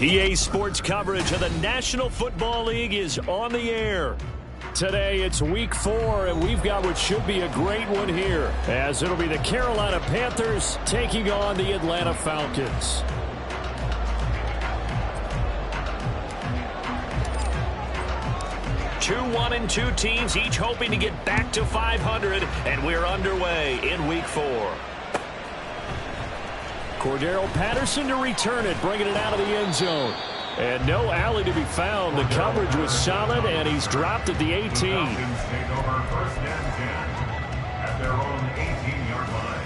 EA Sports coverage of the National Football League is on the air. Today it's week 4, and we've got what should be a great one here, as it'll be the Carolina Panthers taking on the Atlanta Falcons. Two 1-2 teams, each hoping to get back to 500, and we're underway in week 4. Cordero Patterson to return it, bringing it out of the end zone. And no alley to be found. The coverage was solid, and he's dropped at the 18. Falcons take over first and 10 at their own 18-yard line.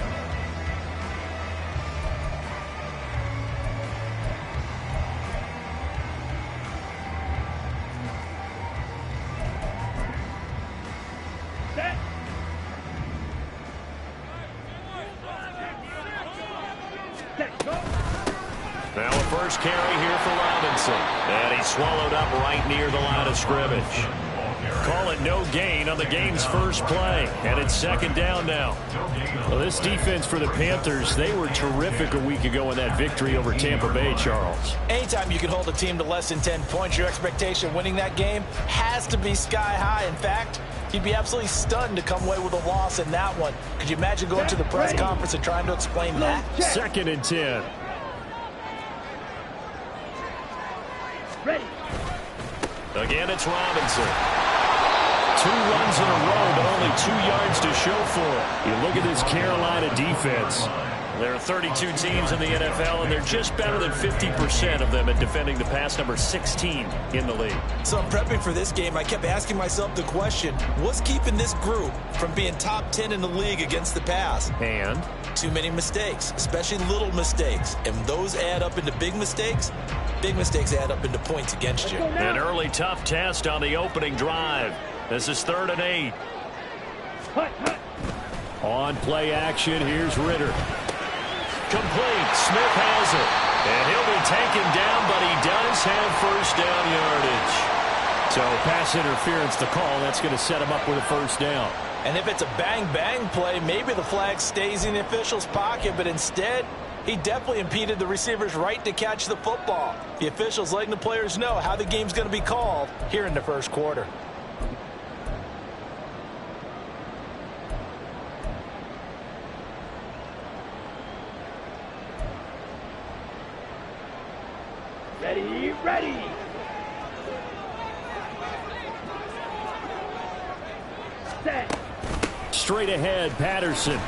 Now a first carry here for Robinson. And he's swallowed up right near the line of scrimmage. Call it no gain on the game's first play. And it's second down now. Well, this defense for the Panthers, they were terrific a week ago in that victory over Tampa Bay, Charles. Anytime you can hold a team to less than 10 points, your expectation of winning that game has to be sky high. In fact, you'd be absolutely stunned to come away with a loss in that one. Could you imagine going to the press conference and trying to explain that? Second and 10. Ready. Again, it's Robinson. 2 runs in a row, but only 2 yards to show for it. You look at this Carolina defense. There are 32 teams in the NFL, and they're just better than 50% of them at defending the pass, number 16 in the league. So I'm prepping for this game. I kept asking myself the question, what's keeping this group from being top 10 in the league against the pass? And? Too many mistakes, especially little mistakes. And those add up into big mistakes. Big mistakes add up into points against you. An early tough test on the opening drive. This is 3rd and 8. On play action, here's Ritter. Complete. Smith has it. And he'll be taken down, but he does have first down yardage. So pass interference the call. That's going to set him up with a first down. And if it's a bang-bang play, maybe the flag stays in the official's pocket, but instead, he definitely impeded the receiver's right to catch the football. The officials letting the players know how the game's going to be called here in the first quarter. Ready, ready. Set. Straight ahead, Patterson.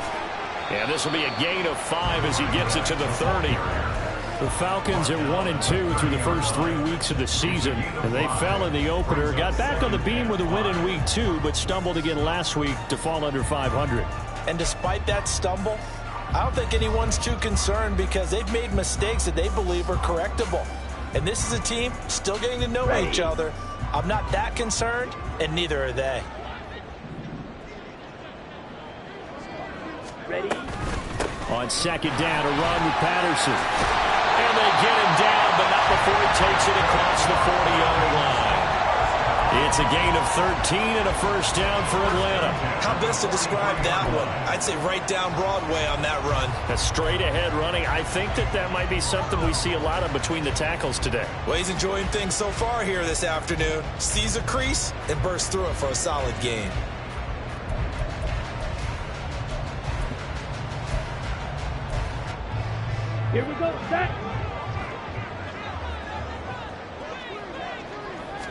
And this will be a gain of 5 as he gets it to the 30. The Falcons at 1-2 through the first 3 weeks of the season. And they fell in the opener, got back on the beam with a win in week 2, but stumbled again last week to fall under 500. And despite that stumble, I don't think anyone's too concerned because they've made mistakes that they believe are correctable. And this is a team still getting to know each other. I'm not that concerned, and neither are they. Ready. On second down, a run with Patterson. And they get him down, but not before he takes it across the 40-yard line. It's a gain of 13 and a first down for Atlanta. How best to describe that one? I'd say right down Broadway on that run. A straight-ahead running. I think that might be something we see a lot of between the tackles today. Well, he's enjoying things so far here this afternoon. Sees a crease and bursts through it for a solid gain. Here we go. Set.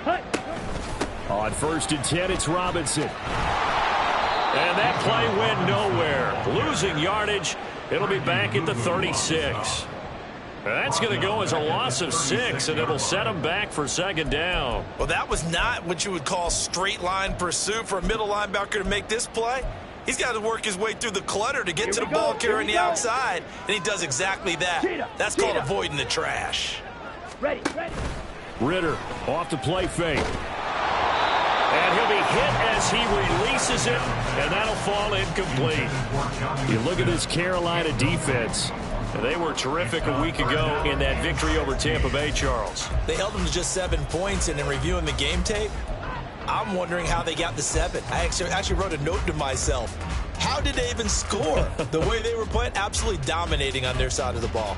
Hut. On 1st and 10, it's Robinson. And that play went nowhere. Losing yardage. It'll be back at the 36. That's going to go as a loss of 6, and it'll set him back for second down. Well, that was not what you would call straight line pursuit for a middle linebacker to make this play. He's got to work his way through the clutter to get to the ball carrier on the outside, and he does exactly that. That's called avoiding the trash. Ready, ready. Ritter off the play fake. And he'll be hit as he releases it, and that'll fall incomplete. You look at this Carolina defense. They were terrific a week ago in that victory over Tampa Bay, Charles. They held them to just 7 points, and in reviewing the game tape, I'm wondering how they got the 7. I actually wrote a note to myself. How did they even score? The way they were playing, absolutely dominating on their side of the ball.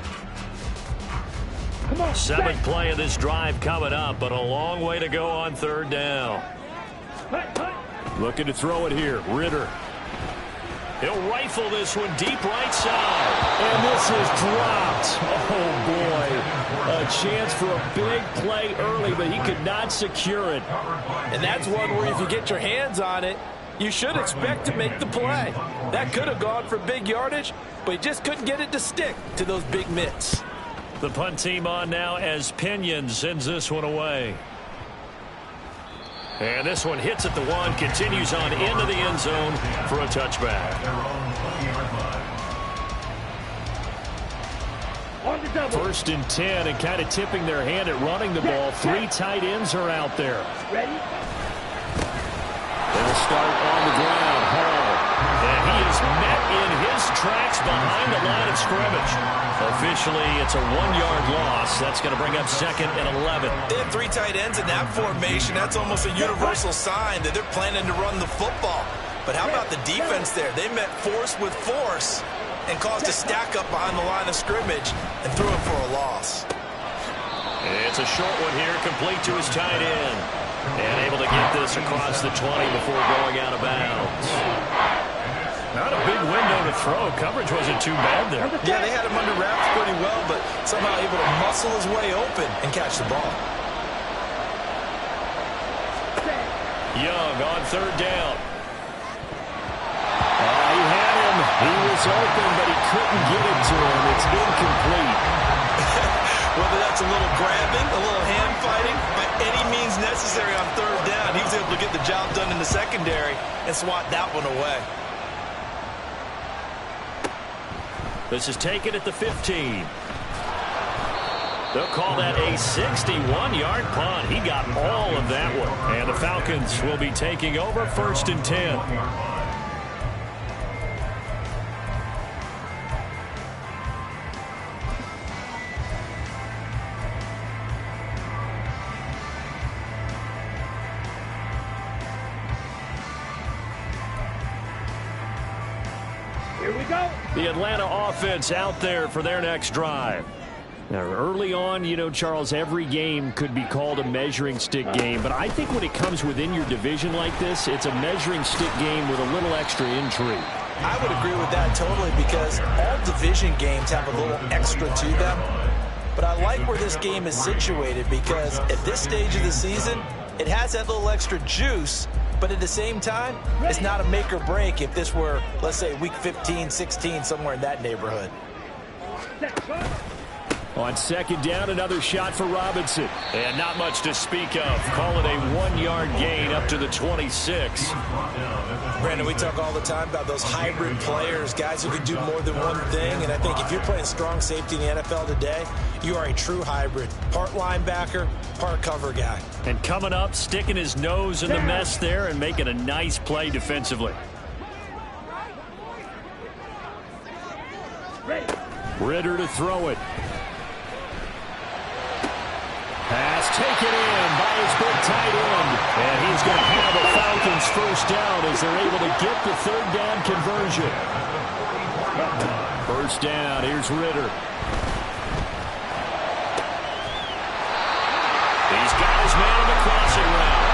Come on. Seventh play of this drive coming up, but a long way to go on third down. Looking to throw it here. Ridder. He'll rifle this one deep right side. And this is dropped. Oh, boy. A chance for a big play early, but he could not secure it. And that's one where if you get your hands on it, you should expect to make the play. That could have gone for big yardage, but he just couldn't get it to stick to those big mitts. The punt team on now as Pinion sends this one away. And this one hits at the 1, continues on into the end zone for a touchback. On the double. 1st and 10, and kind of tipping their hand at running the ball. 3 tight ends are out there. Ready? They'll start on the ground. Hall. And he is met in his tracks behind the line of scrimmage. Officially, it's a 1-yard loss. That's going to bring up 2nd and 11. They have 3 tight ends in that formation. That's almost a universal sign that they're planning to run the football. But how about the defense there? They met force with force and caused a stack up behind the line of scrimmage and threw it for a loss. It's a short one here, complete to his tight end. And able to get this across the 20 before going out of bounds. Not a big window to throw. Coverage wasn't too bad there. Yeah, they had him under wraps pretty well, but somehow able to muscle his way open and catch the ball. Young on 3rd down. He had him. He was open, but he couldn't get it to him. It's incomplete. Whether that's a little grabbing, a little hand fighting, by any means necessary on 3rd down, he was able to get the job done in the secondary and swat that one away. This is taken at the 15. They'll call that a 61-yard punt. He got all of that one. And the Falcons will be taking over 1st and 10. Here we go. The Atlanta offense out there for their next drive. Now, early on, you know, Charles, every game could be called a measuring stick game. But I think when it comes within your division like this, it's a measuring stick game with a little extra intrigue. I would agree with that totally because all division games have a little extra to them. But I like where this game is situated because at this stage of the season, it has that little extra juice. But at the same time, it's not a make or break if this were, let's say, week 15, 16, somewhere in that neighborhood. On 2nd down, another shot for Robinson. And not much to speak of. Call it a 1-yard gain up to the 26. Brandon, we talk all the time about those hybrid players, guys who can do more than one thing. And I think if you're playing strong safety in the NFL today, you are a true hybrid. Part linebacker, part cover guy. And coming up, sticking his nose in the mess there and making a nice play defensively. Ridder to throw it. Pass taken in by his big tight end. And he's going to have a Falcons 1st down as they're able to get the 3rd down conversion. 1st down, here's Ridder. He's got his man on the crossing route.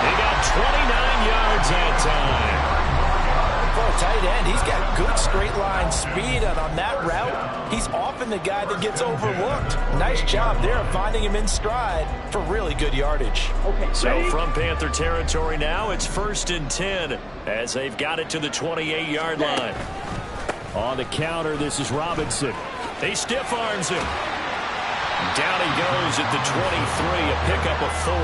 He got 29 yards that time. For a tight end, he's got good straight line speed, and on that route, he's often the guy that gets overlooked. Nice job there of finding him in stride for really good yardage. Okay, so from Panther territory now, it's 1st and 10 as they've got it to the 28-yard line. On the counter, this is Robinson. He stiff arms him. Down he goes at the 23, a pickup of 4.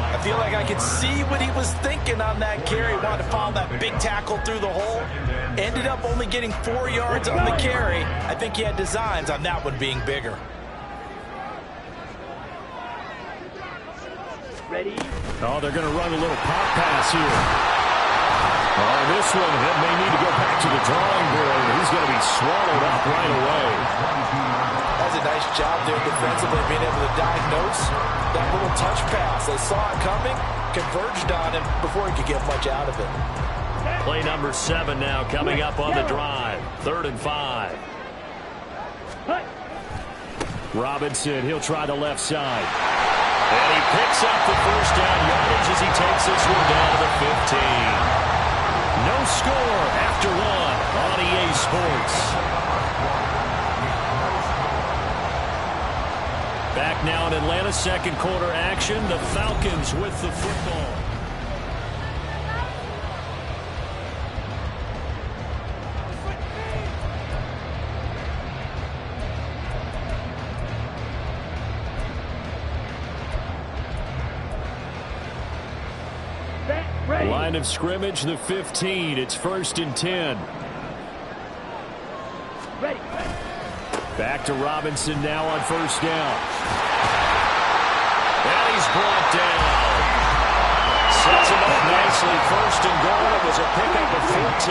I feel like I could see what he was thinking on that carry. Wanted to follow that big tackle through the hole. Ended up only getting 4 yards on the carry. I think he had designs on that one being bigger. Ready? Oh, they're going to run a little pop pass here. Oh, this one may need to go back to the drawing board. He's going to be swallowed up right away. That's a nice job there defensively, being able to diagnose that little touch pass. They saw it coming, converged on him before he could get much out of it. Play number 7 now coming up on the drive. 3rd and 5. Robinson, he'll try the left side. And he picks up the first down yardage as he takes this one down to the 15. No score after one on EA Sports. Back now in Atlanta, second quarter action. The Falcons with the football. Line of scrimmage, the 15. It's 1st and 10. Ready. Back to Robinson now on first down. And he's brought down. Sets him up nicely. 1st and goal. It was a pickup of 14.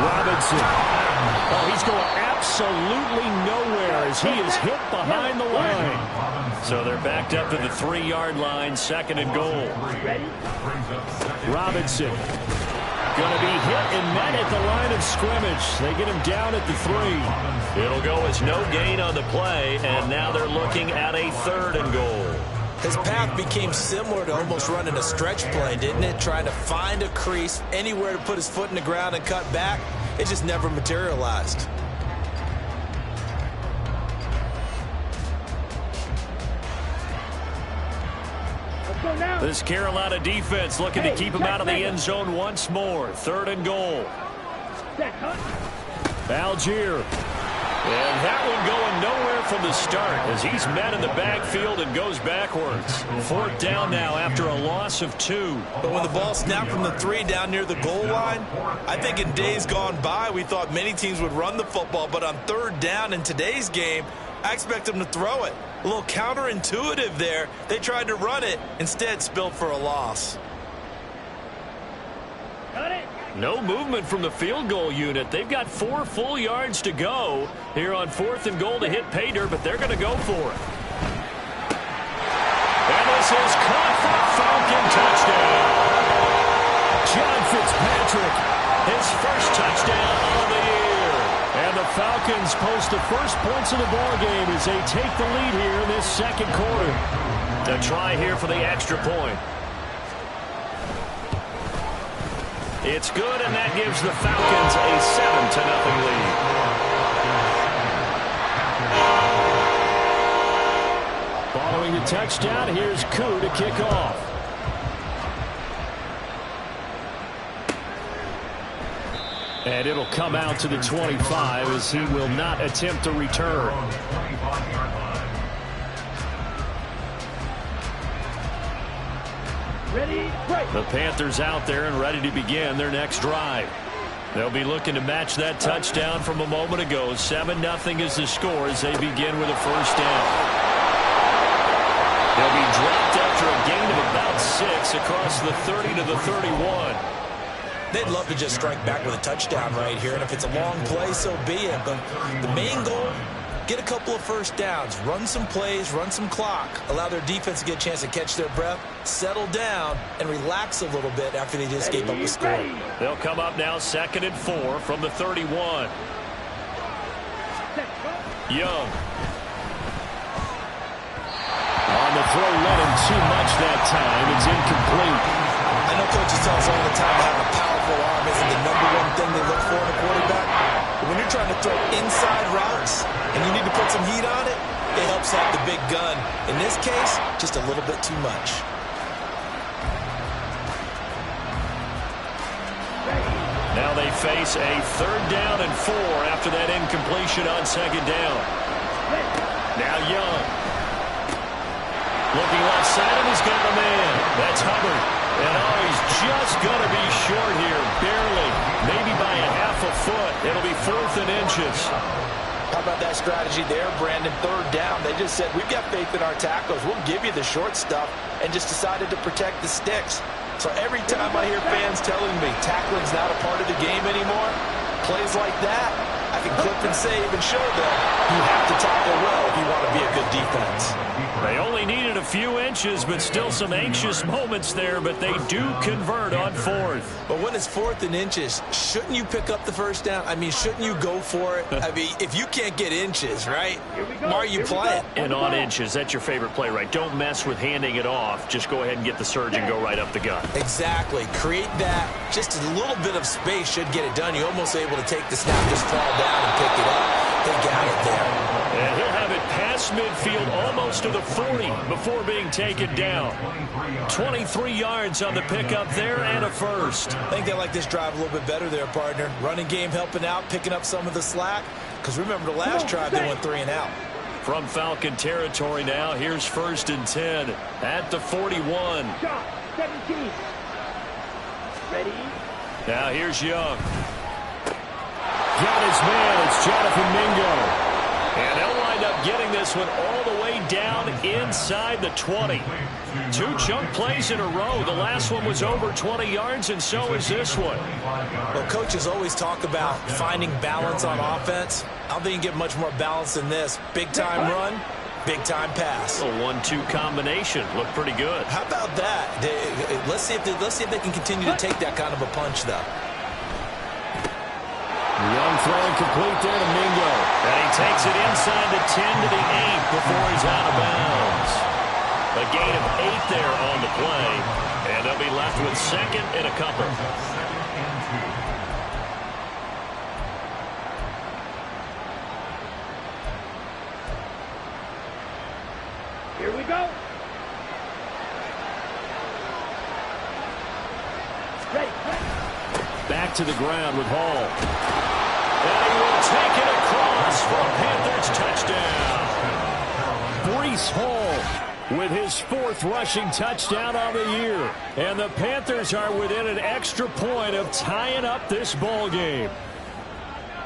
Robinson. Oh, he's going absolutely nowhere as he is hit behind the line. So they're backed up to the 3-yard line, 2nd and goal. Robinson going to be hit and met at the line of scrimmage. They get him down at the 3. It'll go as no gain on the play, and now they're looking at a 3rd and goal. His path became similar to almost running a stretch play, didn't it? Trying to find a crease, anywhere to put his foot in the ground and cut back. It just never materialized. This Carolina defense looking to keep him out of the end zone once more. 3rd and goal. Algier. And that one going nowhere from the start as he's met in the backfield and goes backwards. 4th down now after a loss of 2. But when the ball snapped from the 3 down near the goal line, I think in days gone by we thought many teams would run the football, but on 3rd down in today's game, I expect them to throw it. A little counterintuitive there. They tried to run it, instead spilled for a loss. No movement from the field goal unit. They've got 4 full yards to go here on 4th and goal to hit pay dirt, but they're going to go for it. And this is caught for a Falcon touchdown. John Fitzpatrick, his first touchdown of the year. And the Falcons post the first points of the ballgame as they take the lead here in this 2nd quarter. A try here for the extra point. It's good, and that gives the Falcons a 7-0 lead. Following the touchdown, here's Koo to kick off. And it'll come out to the 25 as he will not attempt to return. Ready, break. The Panthers out there and ready to begin their next drive. They'll be looking to match that touchdown from a moment ago. 7-0 is the score as they begin with a first down. They'll be dropped after a gain of about 6 across the 30 to the 31. They'd love to just strike back with a touchdown right here, and if it's a long play, so be it. But the main goal, get a couple of first downs, run some plays, run some clock, allow their defense to get a chance to catch their breath, settle down, and relax a little bit after they just gave up a score. They'll come up now 2nd and 4 from the 31. Young. On the throw, let him too much that time. It's incomplete. I know coaches tell us all the time having a powerful arm isn't the #1 thing they look for in a quarterback. But when you're trying to throw inside routes and you need to put some heat on it, it helps out the big gun. In this case, just a little bit too much. Now they face a 3rd down and 4 after that incompletion on 2nd down. Now Young. Looking left side, and he's got a man. That's Hubbard. And oh, he's just going to be short here, barely, maybe by a half a foot. It'll be 4th and inches. How about that strategy there, Brandon? 3rd down. They just said, we've got faith in our tackles. We'll give you the short stuff, and just decided to protect the sticks. So every time I hear fans telling me tackling's not a part of the game anymore, plays like that, I can click and save and show them you have to tackle well if you want to be a good defense. They only needed a few inches, but still some anxious moments there, but they do convert on fourth. But when it's 4th and inches, shouldn't you pick up the first down? I mean, shouldn't you go for it? I mean, if you can't get inches, right, why are you playing? And on inches, that's your favorite play, right? Don't mess with handing it off. Just go ahead and get the surge and go right up the gut. Exactly. Create that. Just a little bit of space should get it done. You're almost able to take the snap, just fall down and pick it up. They got it there. And he'll have it past midfield almost to the 40 before being taken down. 23 yards on the pickup there and a first. I think they like this drive a little bit better there, partner. Running game helping out, picking up some of the slack. Because remember the last drive, they went 3 and out. From Falcon territory now, here's 1st and 10 at the 41. Shot, 17. Ready? Now here's Young. Got his man. It's Jonathan Mingo. And they'll wind up getting this one all the way down inside the 20. 2 chunk plays in a row. The last one was over 20 yards, and so is this one. Well, coaches always talk about finding balance on offense. I don't think you can get much more balance than this. Big-time run, big-time pass. A 1-2 combination. Looked pretty good. How about that? Let's see if they can continue to take that kind of a punch, though. Young throwing complete there to Mingo. And he takes it inside the 10 to the 8 before he's out of bounds. A gain of 8 there on the play. And they'll be left with 2nd and a couple. Here we go. Ready. Back to the ground with Hall. And he will take it across for a Panthers touchdown. Breece Hall with his 4th rushing touchdown on the year. And the Panthers are within an extra point of tying up this ball game.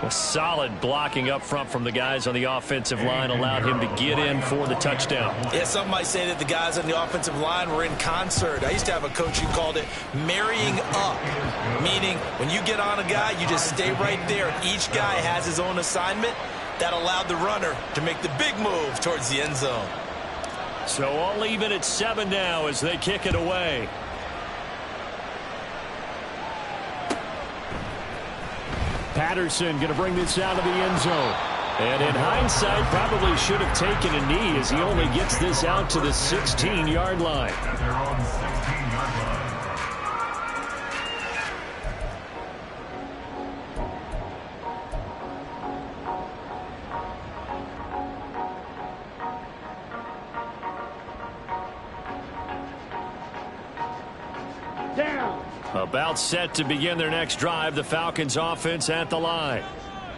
A solid blocking up front from the guys on the offensive line allowed him to get in for the touchdown. Yeah, some might say that the guys on the offensive line were in concert. I used to have a coach who called it marrying up, meaning when you get on a guy, you just stay right there. And each guy has his own assignment. That allowed the runner to make the big move towards the end zone. So all even at 7 now as they kick it away. Patterson going to bring this out of the end zone. And in hindsight, probably should have taken a knee as he only gets this out to the 16-yard line. Their own 16-yard line. Down. About set to begin their next drive, the Falcons offense at the line.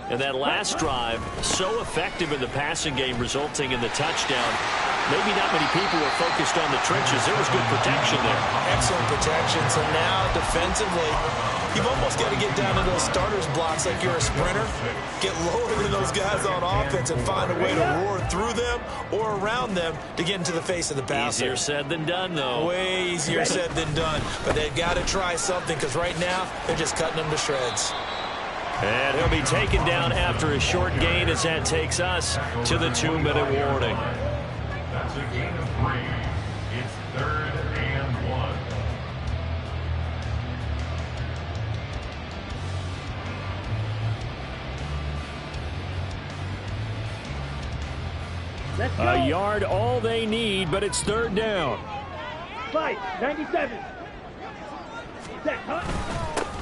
And that last drive, so effective in the passing game, resulting in the touchdown. Maybe not many people were focused on the trenches. There was good protection there. Excellent protection. So now defensively, you've almost got to get down to those starters blocks like you're a sprinter. Get lower than those guys on offense and find a way to roar through them or around them to get into the face of the passer. Easier said than done, though. Way easier said than done. But they've got to try something because right now they're just cutting them to shreds. And he'll be taken down after a short gain as that takes us to the 2-minute warning. That's a gain of 3. It's 3rd and 1. Let's go. A yard all they need, but it's 3rd down. Fight. 97. Set. Huh?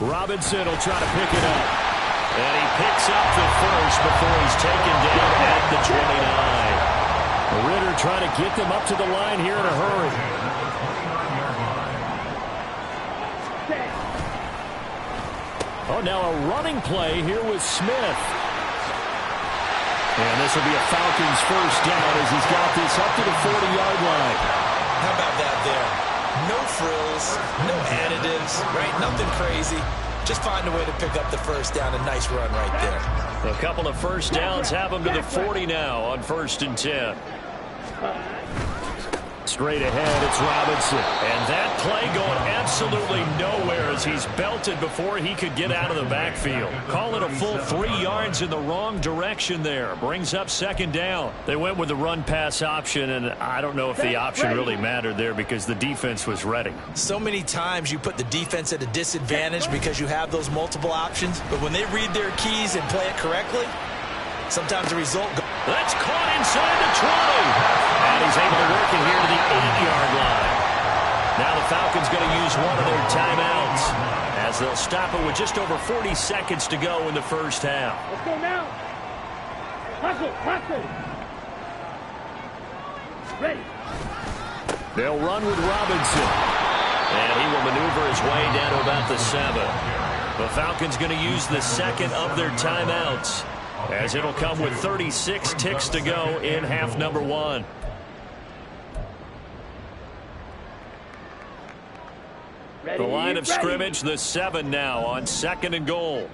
Robinson will try to pick it up. And he picks up the first before he's taken down at the 29. Ritter trying to get them up to the line here in a hurry. Set. Oh, now a running play here with Smith. And this will be a Falcons first down as he's got this up to the 40-yard line. How about that there? No frills, no additives, right? Nothing crazy. Just find a way to pick up the first down. A nice run right there. A couple of first downs have them to the 40 now on 1st and 10. Straight ahead, it's Robinson. And that play going absolutely nowhere as he's belted before he could get out of the backfield. Call it a full 3 yards in the wrong direction there. Brings up second down. They went with the run-pass option, and I don't know if the option really mattered there because the defense was ready. So many times you put the defense at a disadvantage because you have those multiple options, but when they read their keys and play it correctly, sometimes the result goes. That's caught inside the 20. And he's able to work it here to the 8-yard line. Now the Falcons going to use one of their timeouts as they'll stop it with just over 40 seconds to go in the first half. Let's go now. Hustle, hustle. Ready. They'll run with Robinson. And he will maneuver his way down to about the 7. The Falcons going to use the second of their timeouts, as it'll come with 36 ticks to go in half number 1. Ready, The line of ready. scrimmage, the 7 now on 2nd and goal.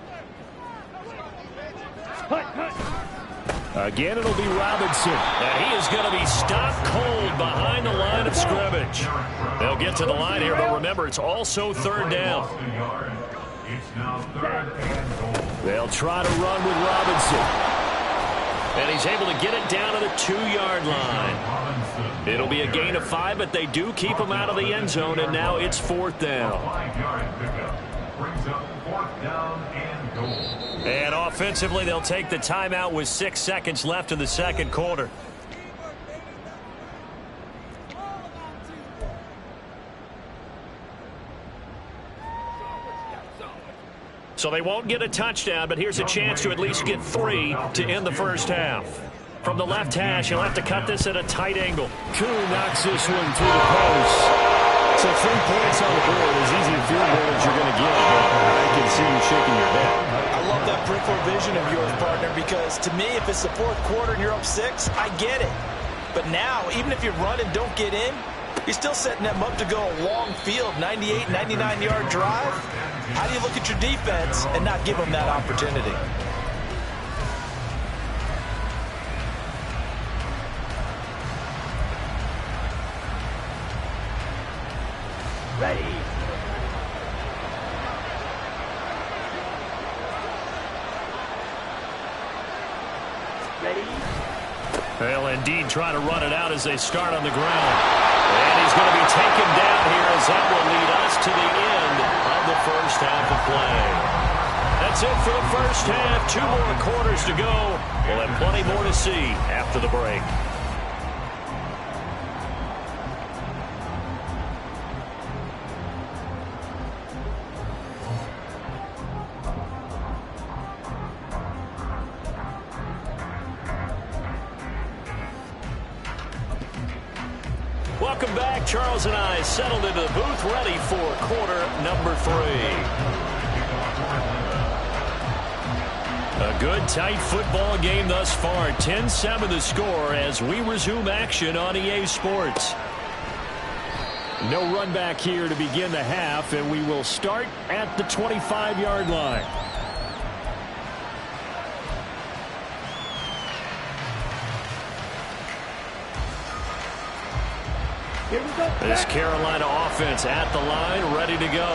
Hut, hut. Again, it'll be Robinson. And he is going to be stopped cold behind the line of scrimmage. They'll get to the line here, but remember, it's also 3rd down. It's now 3rd and goal. They'll try to run with Robinson. And he's able to get it down to the 2-yard line. It'll be a gain of 5, but they do keep him out of the end zone, and now it's 4th down. 5-yard pickup brings up 4th down and goal. And offensively, they'll take the timeout with 6 seconds left in the second quarter. So they won't get a touchdown, but here's a chance to at least get 3 to end the first half. From the left hash, he'll have to cut this at a tight angle. Kuhn knocks this one through the post. So 3 points on the board, as easy a field goal as you're going to get, but I can see you shaking your head. I love that peripheral vision of yours, partner, because to me, if it's the 4th quarter and you're up 6, I get it. But now, even if you run and don't get in, you're still setting them up to go a long field, 98, 99-yard drive. How do you look at your defense and not give them that opportunity? Ready. Ready. They'll indeed try to run it out as they start on the ground. And he's going to be taken down here as that will lead us to the end of the first half of play. That's it for the first half. 2 more quarters to go. We'll have plenty more to see after the break. Welcome back. Charles and I settled into the booth, ready for quarter number 3. A good, tight football game thus far. 10-7 the score as we resume action on EA Sports. No run back here to begin the half, and we will start at the 25-yard line. Here we go. This Carolina offense at the line, ready to go.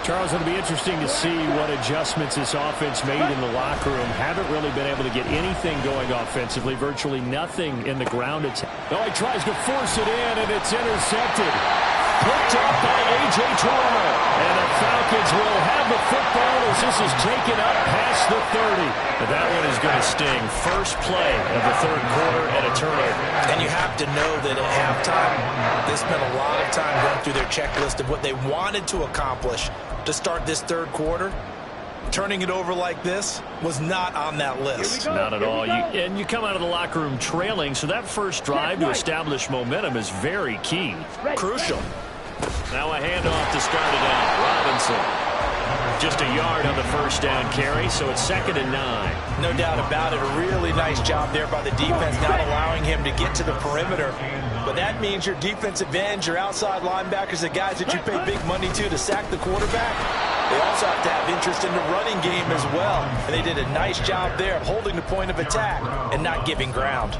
Charles, it'll be interesting to see what adjustments this offense made in the locker room. Haven't really been able to get anything going offensively, virtually nothing in the ground attack. Oh, he tries to force it in, and it's intercepted. Picked up by A.J. Terrell. And the Falcons will have the football as this is taken up past the 30. But that one is going to sting. First play of the 3rd quarter and a turnover. And you have to know that at halftime, they spent a lot of time going through their checklist of what they wanted to accomplish to start this 3rd quarter. Turning it over like this was not on that list. Not at all. And you come out of the locker room trailing, so that first drive to establish momentum is very key. Crucial. Now a handoff to start it out. Robinson. Just a yard on the first down carry, so it's 2nd and 9. No doubt about it. A really nice job there by the defense, not allowing him to get to the perimeter. But that means your defensive ends, your outside linebackers, the guys that you pay big money to sack the quarterback, they also have to have interest in the running game as well. And they did a nice job there of holding the point of attack and not giving ground.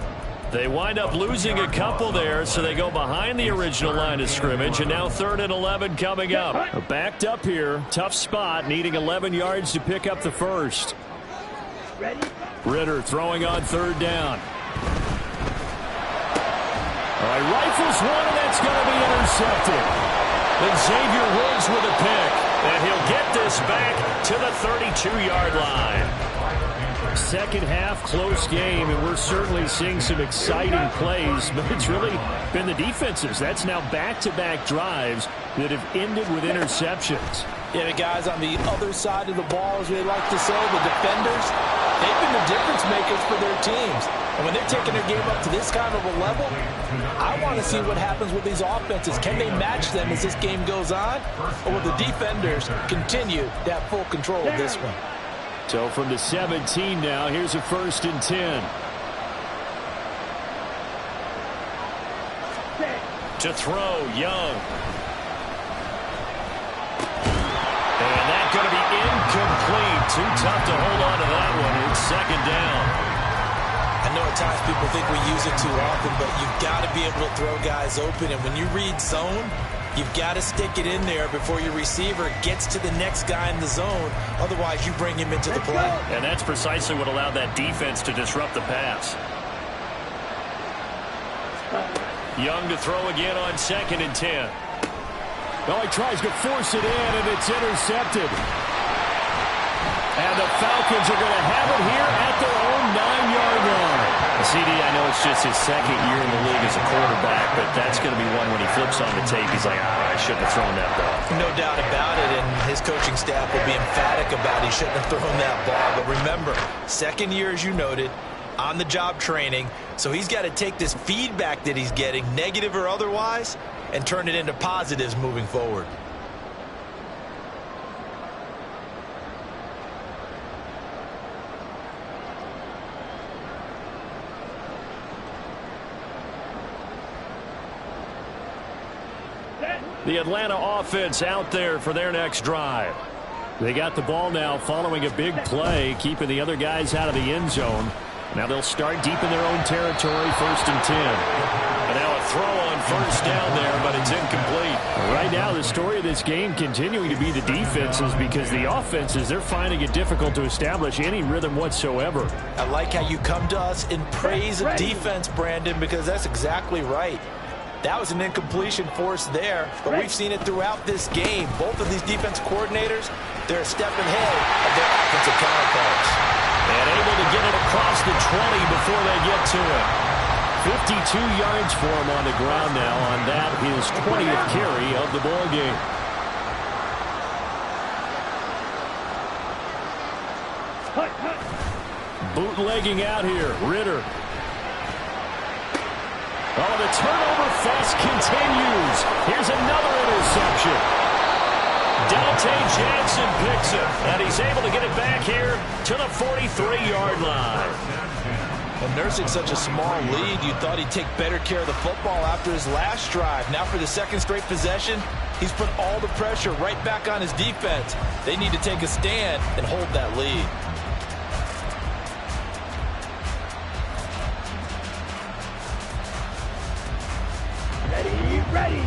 They wind up losing a couple there, so they go behind the original line of scrimmage, and now 3rd and 11 coming up. Backed up here, tough spot, needing 11 yards to pick up the first. Ready? Ridder throwing on 3rd down. All right, rifles one, and that's going to be intercepted. Then Xavier Woods with a pick, and he'll get this back to the 32-yard line. Second half, close game, and we're certainly seeing some exciting plays, but it's really been the defenses. That's now back-to-back drives that have ended with interceptions. Yeah, the guys on the other side of the ball, as we like to say, the defenders, they've been the difference makers for their teams. And when they're taking their game up to this kind of a level, I want to see what happens with these offenses. Can they match them as this game goes on? Or will the defenders continue to have full control of this one? So from the 17 now, here's a 1st and 10. To throw, Young. And that's going to be incomplete. Too tough to hold on to that one. It's 2nd down. I know at times people think we use it too often, but you've got to be able to throw guys open. And when you read zone, you've got to stick it in there before your receiver gets to the next guy in the zone. Otherwise, you bring him into the play. And that's precisely what allowed that defense to disrupt the pass. Young to throw again on 2nd and 10. Oh, he tries to force it in, and it's intercepted. And the Falcons are going to have it here at their own 9-yard line. CD, I know it's just his 2nd year in the league as a quarterback, but that's going to be one when he flips on the tape, he's like, I shouldn't have thrown that ball. No doubt about it, and his coaching staff will be emphatic about he shouldn't have thrown that ball. But remember, 2nd year, as you noted, on-the-job training, so he's got to take this feedback that he's getting, negative or otherwise, and turn it into positives moving forward. The Atlanta offense out there for their next drive. They got the ball now following a big play, keeping the other guys out of the end zone. Now they'll start deep in their own territory, 1st and 10. And now a throw on 1st down there, but it's incomplete. Right now, the story of this game continuing to be the defenses, because the offenses, they're finding it difficult to establish any rhythm whatsoever. I like how you come to us in praise of defense, Brandon, because that's exactly right. That was an incompletion force there, but we've seen it throughout this game. Both of these defense coordinators, they're a step ahead of their offensive counterparts. And able to get it across the 20 before they get to it. 52 yards for him on the ground now on that, his 20th carry of the ball game. Bootlegging out here, Ridder. Oh, the turnover fest continues. Here's another interception. Dante Jackson picks it, and he's able to get it back here to the 43-yard line. Well, nursing such a small lead, you thought he'd take better care of the football after his last drive. Now for the 2nd straight possession, he's put all the pressure right back on his defense. They need to take a stand and hold that lead. Ready.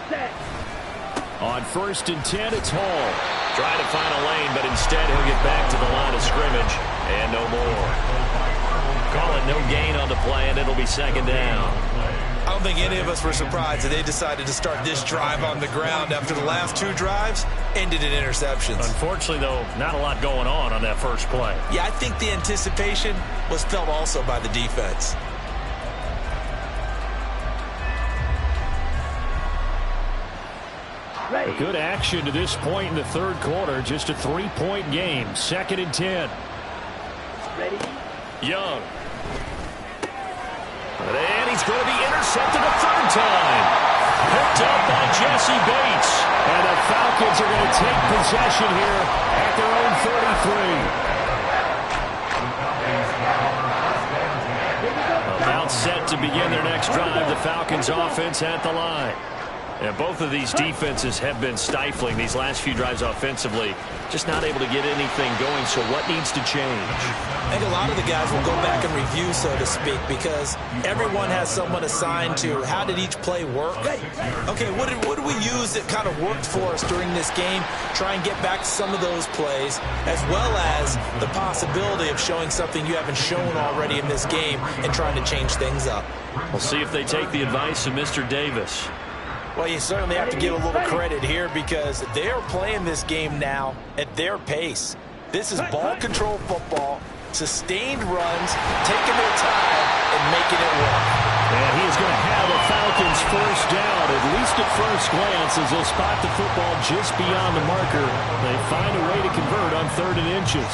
Set. On 1st and 10, it's Hall. Trying to find a lane, but instead he'll get back to the line of scrimmage. And no more. Call it no gain on the play, and it'll be 2nd down. I don't think any of us were surprised that they decided to start this drive on the ground after the last 2 drives ended in interceptions. Unfortunately, though, not a lot going on that first play. Yeah, I think the anticipation was felt also by the defense. Ready. Good action to this point in the 3rd quarter. Just a 3-point game. 2nd and 10. Ready. Young. And he's going to be intercepted a 3rd time. Picked up by Jesse Bates. And the Falcons are going to take possession here at their own 33. About set to begin their next drive. The Falcons offense at the line. And both of these defenses have been stifling these last few drives offensively. Just not able to get anything going, so what needs to change? I think a lot of the guys will go back and review, so to speak, because everyone has someone assigned to how did each play work. Okay, what did we use that kind of worked for us during this game? Try and get back to some of those plays, as well as the possibility of showing something you haven't shown already in this game and trying to change things up. We'll see if they take the advice of Mr. Davis. Well, you certainly have to give a little credit here because they are playing this game now at their pace. This is ball control football, sustained runs, taking their time, and making it work. And he is going to have a Falcons first down, at least at first glance, as they'll spot the football just beyond the marker. They find a way to convert on 3rd and inches.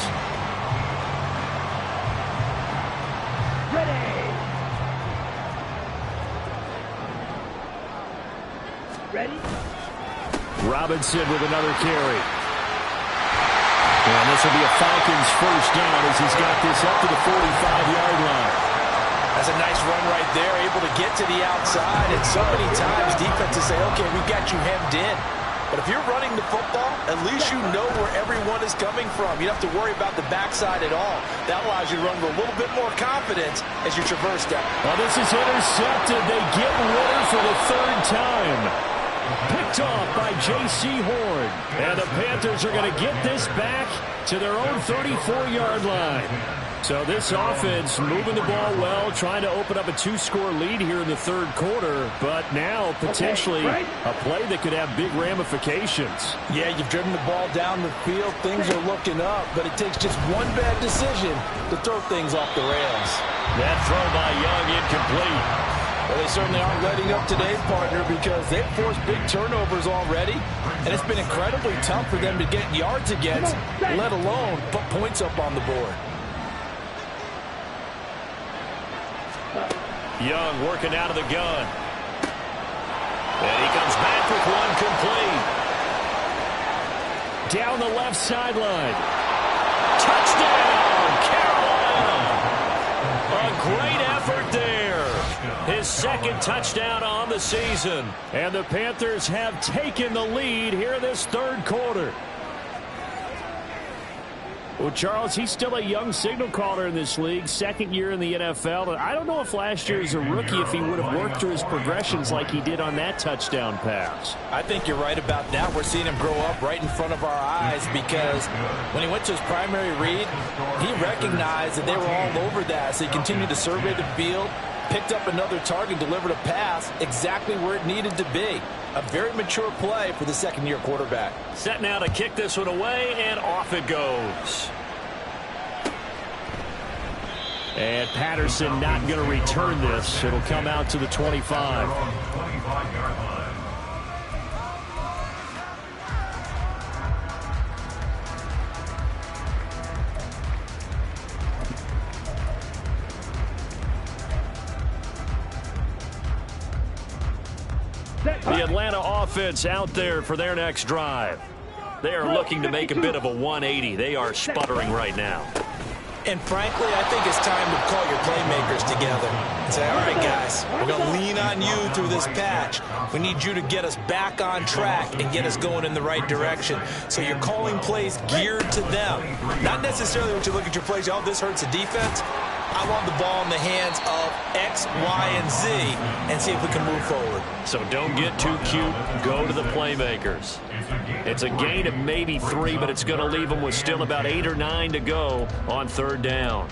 Ready? Robinson with another carry. And this will be a Falcons first down as he's got this up to the 45-yard line. That's a nice run right there, able to get to the outside. And so many times defenses say, okay, we've got you hemmed in. But if you're running the football, at least you know where everyone is coming from. You don't have to worry about the backside at all. That allows you to run with a little bit more confidence as you traverse that. Well, this is intercepted. They get Ritter for the 3rd time. Picked off by J.C. Horn. And the Panthers are going to get this back to their own 34-yard line. So this offense moving the ball well, trying to open up a 2-score lead here in the 3rd quarter, but now potentially a play that could have big ramifications. Yeah, you've driven the ball down the field. Things are looking up, but it takes just one bad decision to throw things off the rails. That throw by Young incomplete. Well, they certainly aren't letting up today's partner because they've forced big turnovers already, and it's been incredibly tough for them to get yards against, let alone put points up on the board. Young working out of the gun. And he comes back with one complete. Down the left sideline. Touchdown, Carolina. A great effort there. His 2nd touchdown on the season. And the Panthers have taken the lead here this 3rd quarter. Well, Charles, he's still a young signal caller in this league, 2nd year in the NFL. And I don't know if last year as a rookie if he would have worked through his progressions like he did on that touchdown pass. I think you're right about that. We're seeing him grow up right in front of our eyes because when he went to his primary read, he recognized that they were all over that. So he continued to survey the field, picked up another target, delivered a pass exactly where it needed to be. A very mature play for the 2nd-year quarterback. Set now to kick this one away, and off it goes. And Patterson not going to return this. It'll come out to the 25. The Atlanta offense out there for their next drive. They are looking to make a bit of a 180. They are sputtering right now. And frankly, I think it's time to call your playmakers together and say, all right, guys, we're going to lean on you through this patch. We need you to get us back on track and get us going in the right direction. So you're calling plays geared to them. Not necessarily when you look at your plays, oh, this hurts the defense. I want the ball in the hands of X, Y, and Z and see if we can move forward. So don't get too cute. Go to the playmakers. It's a gain of maybe 3, but it's going to leave them with still about 8 or 9 to go on 3rd down.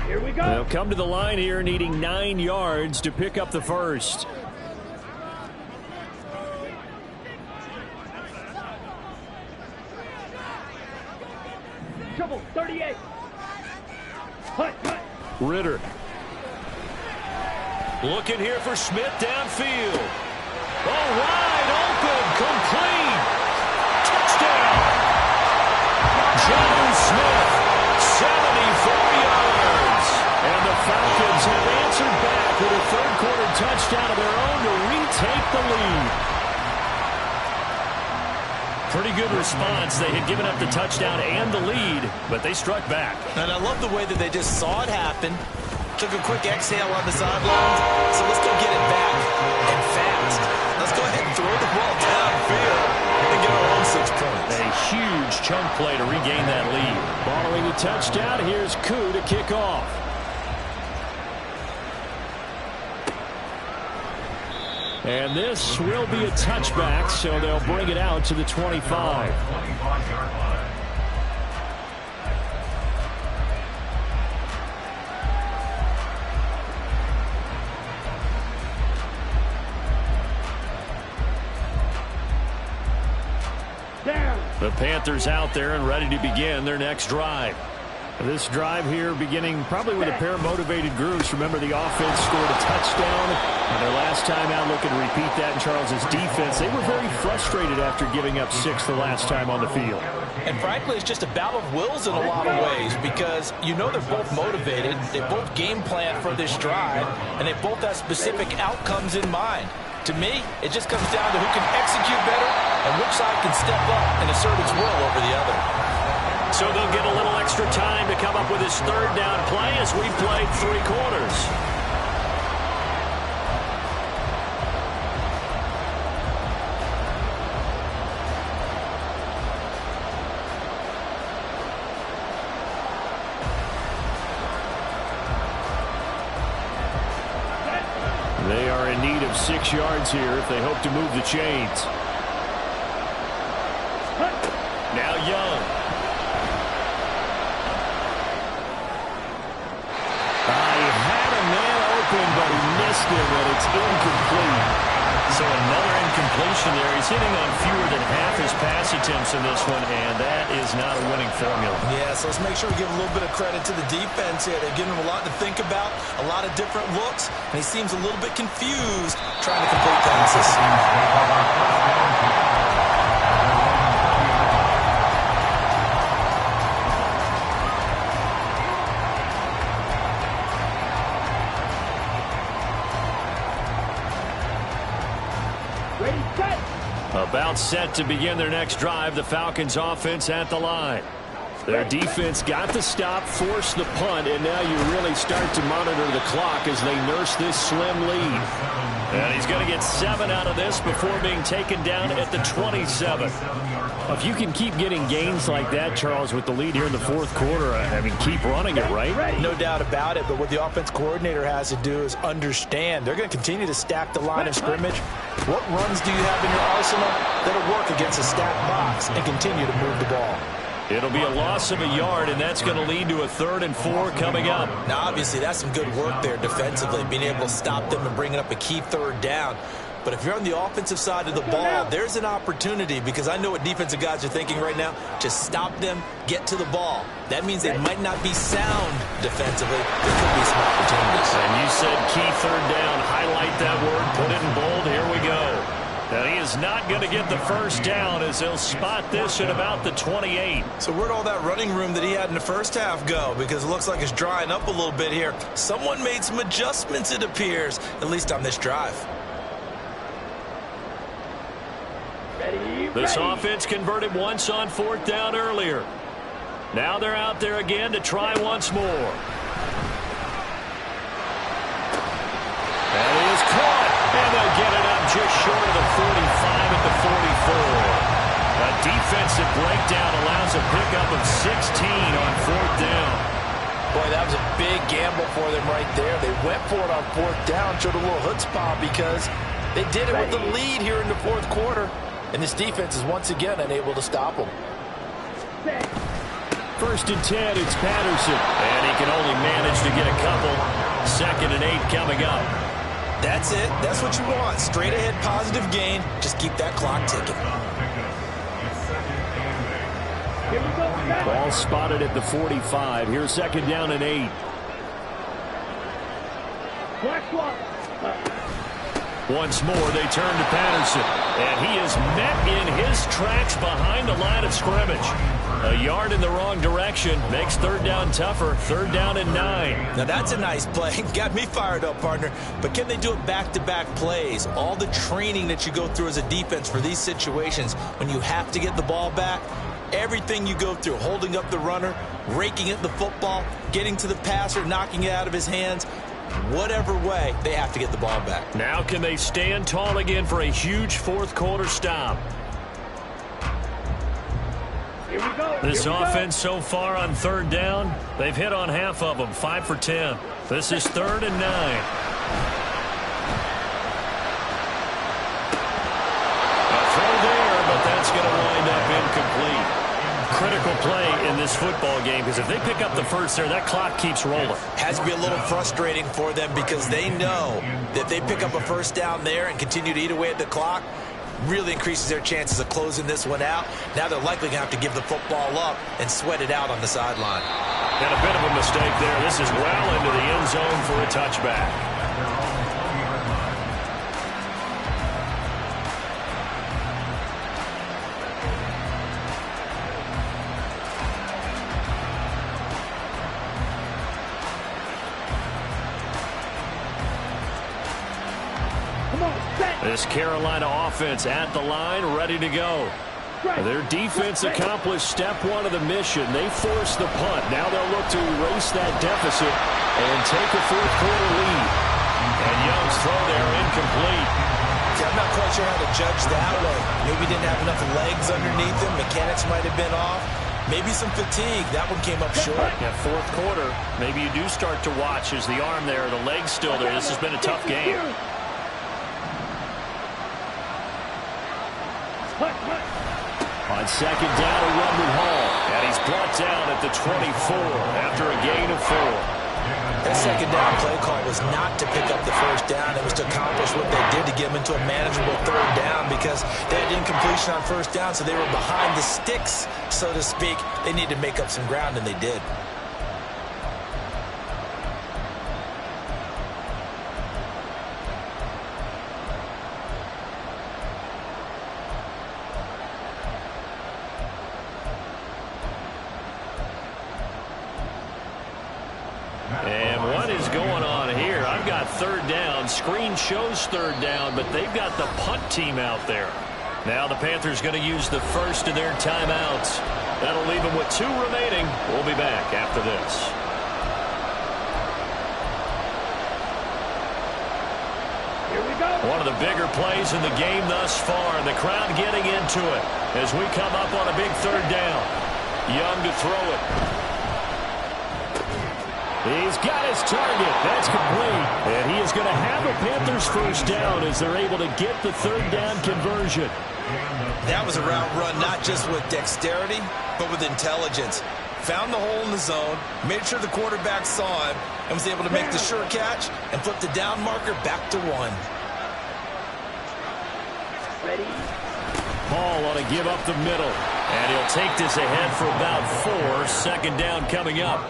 Here we go. They'll come to the line here needing 9 yards to pick up the first. Trouble, 38. Hut. Ritter. Looking here for Smith downfield. Oh, wide open, complete. Touchdown. John Smith, 74 yards. pretty good response. They had given up the touchdown and the lead, but they struck back. And I love the way that they just saw it happen. Took a quick exhale on the sidelines. So let's go get it back and fast. Let's go ahead and throw the ball downfield and get our own 6 points. A huge chunk play to regain that lead. Following the touchdown, here's Koo to kick off. And this will be a touchback, so they'll bring it out to the 25. The Panthers out there and ready to begin their next drive. This drive here beginning probably with a pair of motivated groups. Remember, the offense scored a touchdown. And their last time out, looking to repeat that in Charles's defense. They were very frustrated after giving up 6 the last time on the field. And frankly, it's just a battle of wills in a lot of ways because you know they're both motivated. They both game plan for this drive, and they both have specific outcomes in mind. To me, it just comes down to who can execute better and which side can step up and assert its will over the other. So they'll get a little extra time to come up with this third down play as we've played 3 quarters. They are in need of 6 yards here if they hope to move the chains. Now Young. I had a man open, but he missed him, and it's incomplete. So another incompletion there. He's hitting on fewer than half his pass attempts in this one, and that is not a winning formula. Yeah, so let's make sure we give a little bit of credit to the defense here. They're giving him a lot to think about, a lot of different looks, and he seems a little bit confused trying to complete passes. About set to begin their next drive, the Falcons offense at the line. Their defense got the stop, forced the punt, and now you really start to monitor the clock as they nurse this slim lead. And he's going to get 7 out of this before being taken down at the 27. If you can keep getting gains like that, Charles, with the lead here in the 4th quarter, I mean, keep running it, right? No doubt about it, but what the offense coordinator has to do is understand. They're going to continue to stack the line of scrimmage. What runs do you have in your arsenal that'll work against a stacked box and continue to move the ball? It'll be a loss of a yard, and that's going to lead to a 3rd and 4 coming up. Now, obviously, that's some good work there defensively, being able to stop them and bringing up a key 3rd down. But if you're on the offensive side of the ball, there's an opportunity because I know what defensive guys are thinking right now. Just stop them, get to the ball. That means they might not be sound defensively. There could be some opportunities. And you said key 3rd down. Highlight that word, put it in bold. Here we go. And he is not going to get the first down as he'll spot this at about the 28. So where'd all that running room that he had in the first half go? Because it looks like it's drying up a little bit here. Someone made some adjustments, it appears, at least on this drive. This offense converted once on 4th down earlier. Now they're out there again to try once more. That is caught, and they'll get it up just short of the 45 at the 44. A defensive breakdown allows a pickup of 16 on 4th down. Boy, that was a big gamble for them right there. They went for it on 4th down, showed a little chutzpah because they did it with the lead here in the 4th quarter. And this defense is once again unable to stop them. 1st and 10, it's Patterson. And he can only manage to get a couple. 2nd and 8 coming up. That's it. That's what you want. Straight ahead positive gain. Just keep that clock ticking. Ball spotted at the 45. Here's 2nd down and 8. Once more, they turn to Patterson. And he is met in his tracks behind the line of scrimmage. A yard in the wrong direction makes third down tougher. Third down and 9. Now that's a nice play. Got me fired up, partner. But can they do it back-to-back plays? All the training that you go through as a defense for these situations, when you have to get the ball back, everything you go through, holding up the runner, raking at the football, getting to the passer, knocking it out of his hands, whatever way, they have to get the ball back. Now can they stand tall again for a huge fourth quarter stop? Here we go. This Here we offense so far on third down, they've hit on half of them, 5 for 10. This is third and 9. A throw there, but that's going to wind up incomplete. Critical play in this football game, because if they pick up the first there, that clock keeps rolling. Has to be a little frustrating for them because they know that they pick up a first down there and continue to eat away at the clock, really increases their chances of closing this one out. Now they're likely going to have to give the football up and sweat it out on the sideline. And a bit of a mistake there. This is well into the end zone for a touchback. Come on, set. This Carolina offense at the line, ready to go. Their defense accomplished step one of the mission. They forced the punt. Now they'll look to erase that deficit and take a fourth quarter lead. And Young's throw there incomplete. See, I'm not quite sure how to judge that one. Maybe didn't have enough legs underneath him. Mechanics might have been off. Maybe some fatigue. That one came up short. Yeah, fourth quarter, maybe you do start to watch as the arm there, the leg's still there. This has been a tough game. On second down, a run with Hall. And he's brought down at the 24 after a gain of 4. That second down play call was not to pick up the first down. It was to accomplish what they did to get them into a manageable third down because they had incompletion on first down, so they were behind the sticks, so to speak. They needed to make up some ground, and they did. And what is going on here? I've got third down. Screen shows third down, but they've got the punt team out there. Now the Panthers going to use the first of their timeouts. That'll leave them with 2 remaining. We'll be back after this. Here we go. One of the bigger plays in the game thus far. The crowd getting into it as we come up on a big third down. Young to throw it. He's got his target. That's complete. And he is going to have a Panthers first down as they're able to get the third down conversion. That was a route run not just with dexterity, but with intelligence. Found the hole in the zone, made sure the quarterback saw him, and was able to make the sure catch and flip the down marker back to 1. Ready. Hall ought to give up the middle. And he'll take this ahead for about 4. Second down coming up.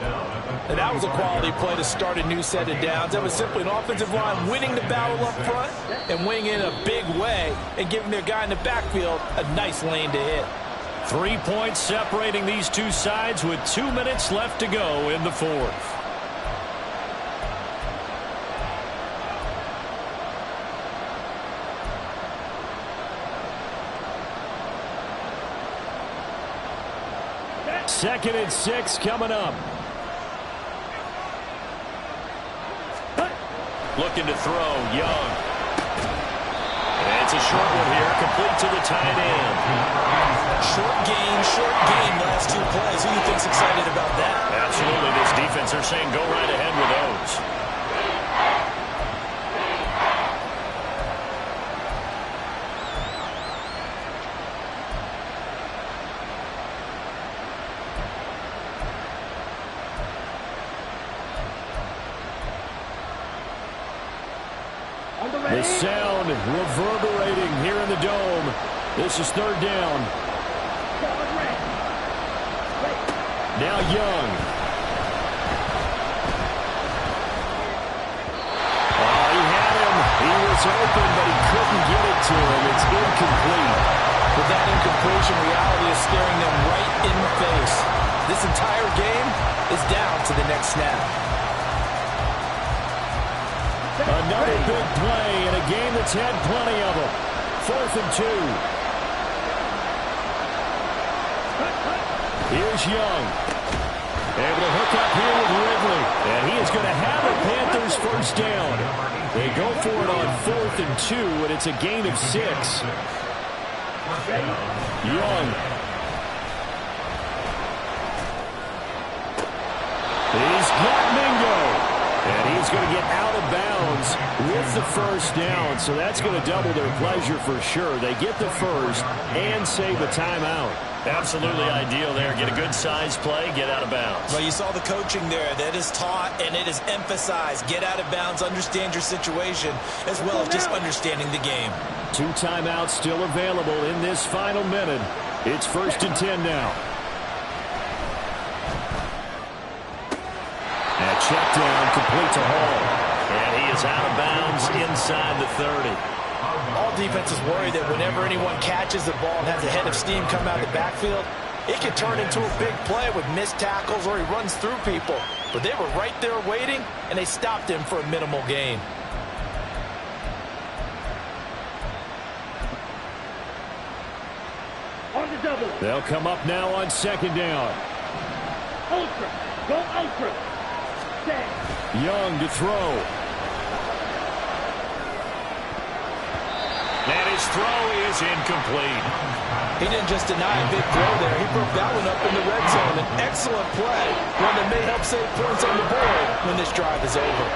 And that was a quality play to start a new set of downs. That was simply an offensive line winning the battle up front and winning in a big way and giving their guy in the backfield a nice lane to hit. 3 points separating these two sides with 2 minutes left to go in the fourth. Second and 6 coming up. Looking to throw, Young. And it's a short one here, complete to the tight end. Short gain, last 2 plays. Who do you think's excited about that? Absolutely, this defense, they're saying go right ahead with those. The sound reverberating here in the dome. This is third down. Now Young. Oh, he had him. He was open, but he couldn't get it to him. It's incomplete. With that incompletion, reality is staring them right in the face. This entire game is down to the next snap. Another big play in a game that's had plenty of them. 4th and 2. Here's Young. Able to hook up here with Ridley. And he is going to have a Panthers first down. They go for it on 4th and 2, and it's a gain of 6. Young. He's got Mingo. And he's going to get out of bounds with the first down. So that's going to double their pleasure for sure. They get the first and save a timeout. Absolutely ideal there. Get a good size play, get out of bounds. Well, you saw the coaching there. That is taught and it is emphasized. Get out of bounds, understand your situation, as well as just understanding the game. 2 timeouts still available in this final minute. It's 1st and 10 now. That check down complete to Hall. And he is out of bounds inside the 30. All defenses worry that whenever anyone catches the ball and has a head of steam come out of the backfield, it can turn into a big play with missed tackles or he runs through people. But they were right there waiting, and they stopped him for a minimal gain. On the double. They'll come up now on 2nd down. Ultra. Go ultra. Set. Young to throw. And his throw is incomplete. He didn't just deny a big throw there. He broke that one up in the red zone. An excellent play, one that may help save points on the board when this drive is over.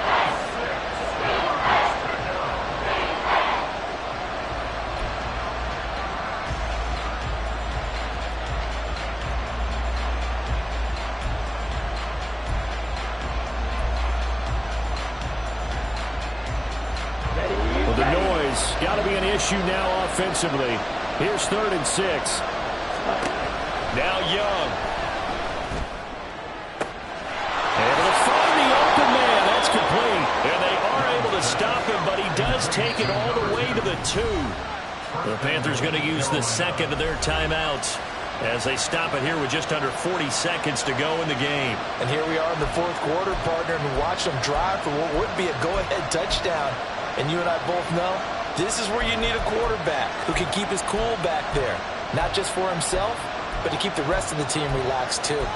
Well, the noise got to be an issue now offensively. Here's 3rd and 6. Now Young. Able to find the open man. That's complete. And they are able to stop him, but he does take it all the way to the 2. The Panthers going to use the 2nd of their timeouts as they stop it here with just under 40 seconds to go in the game. And here we are in the 4th quarter, partner, and watch them drive for what would be a go-ahead touchdown. And you and I both know this is where you need a quarterback who can keep his cool back there. Not just for himself, but to keep the rest of the team relaxed too.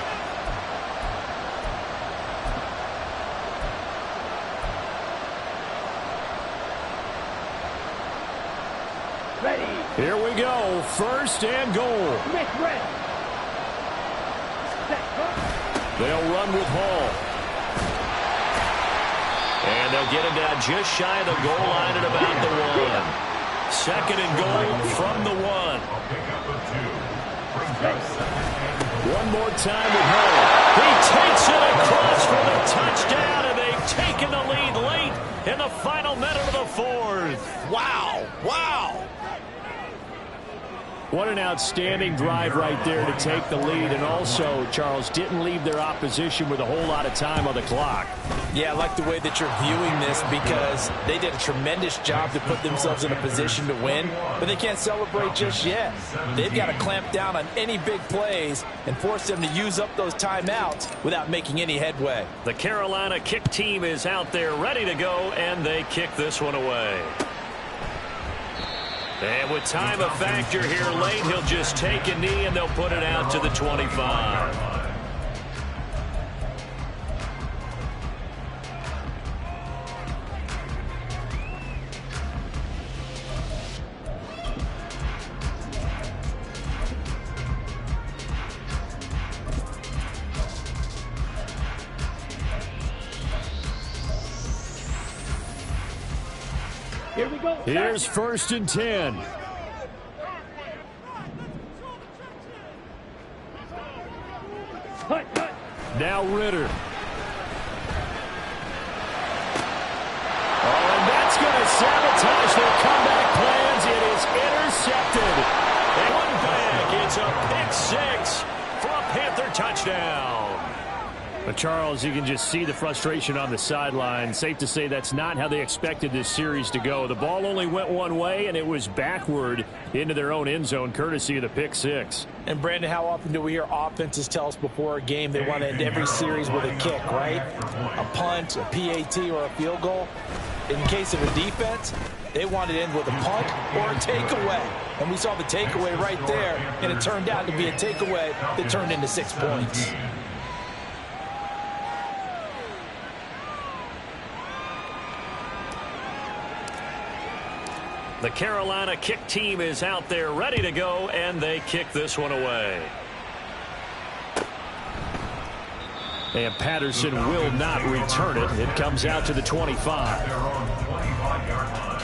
Ready. Here we go. 1st and goal. Next red. Set. They'll run with Hall. And they'll get him down just shy of the goal line at about the 1. 2nd and goal from the 1. One more time with Hall. He takes it across for the touchdown, and they've taken the lead late in the final minute of the 4th. Wow. Wow. What an outstanding drive right there to take the lead. And also, Charles, didn't leave their opposition with a whole lot of time on the clock. Yeah, I like the way that you're viewing this because they did a tremendous job to put themselves in a position to win, but they can't celebrate just yet. They've got to clamp down on any big plays and force them to use up those timeouts without making any headway. The Carolina kick team is out there ready to go, and they kick this one away. And with time a factor here late, he'll just take a knee, and they'll put it out to the 25. Here we go. Here's 1st and 10. Hut, hut. Now Ritter. Oh, and that's going to sabotage their comeback plans. It is intercepted. And one back. It's a pick 6 for a Panther touchdown. But Charles, you can just see the frustration on the sideline. Safe to say that's not how they expected this series to go. The ball only went one way, and it was backward into their own end zone, courtesy of the pick six. And, Brandon, how often do we hear offenses tell us before a game they want to end every series with a kick, right? A punt, a PAT, or a field goal. In case of a defense, they want to end with a punt or a takeaway. And we saw the takeaway right there, and it turned out to be a takeaway that turned into 6 points. The Carolina kick team is out there ready to go, and they kick this one away. And Patterson will not return it. It comes out to the 25. Their own 25-yard line.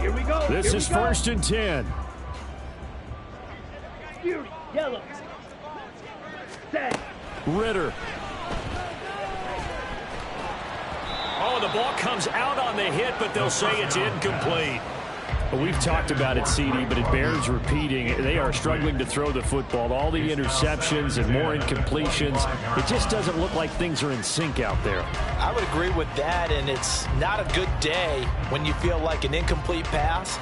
Here we go. This Here is we go. 1st and 10. Fury, yellow. Set. Ritter. Oh, the ball comes out on the hit, but they'll say it's incomplete. We've talked about it, CD, but it bears repeating. They are struggling to throw the football. All the interceptions and more incompletions. It just doesn't look like things are in sync out there. I would agree with that, and it's not a good day when you feel like an incomplete pass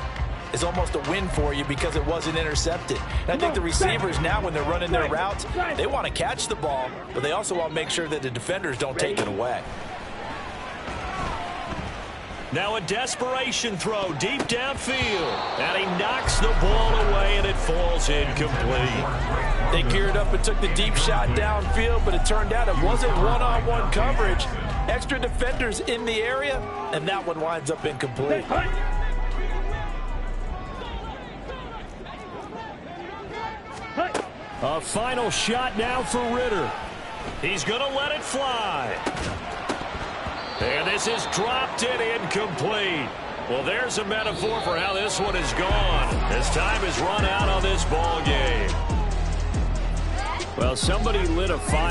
is almost a win for you because it wasn't intercepted. And I think the receivers now, when they're running their routes, they want to catch the ball, but they also want to make sure that the defenders don't take it away. Now a desperation throw deep downfield. And he knocks the ball away, and it falls incomplete. They geared up and took the deep shot downfield, but it turned out it wasn't one-on-one coverage. Extra defenders in the area, and that one winds up incomplete. A final shot now for Ritter. He's going to let it fly. And this is dropped and incomplete. Well, there's a metaphor for how this one is gone, as time is run out on this ball game. Well, somebody lit a fire.